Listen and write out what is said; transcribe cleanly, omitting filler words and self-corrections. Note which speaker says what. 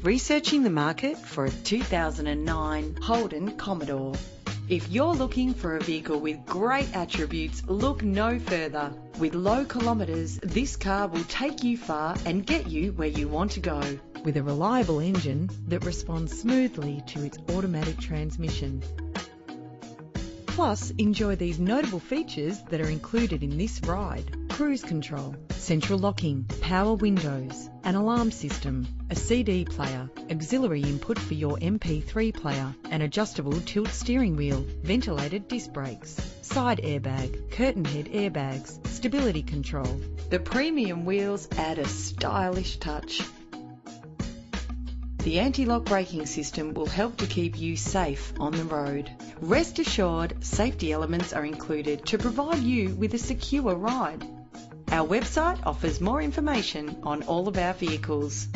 Speaker 1: Researching the market for a 2009 Holden Commodore. If you're looking for a vehicle with great attributes, look no further. With low kilometres, this car will take you far and get you where you want to go. With a reliable engine that responds smoothly to its automatic transmission. Plus, enjoy these notable features that are included in this ride: cruise control, central locking, power windows, an alarm system, a CD player, auxiliary input for your MP3 player, an adjustable tilt steering wheel, ventilated disc brakes, side airbag, curtain head airbags, stability control. The premium wheels add a stylish touch. The anti-lock braking system will help to keep you safe on the road. Rest assured, safety elements are included to provide you with a secure ride. Our website offers more information on all of our vehicles.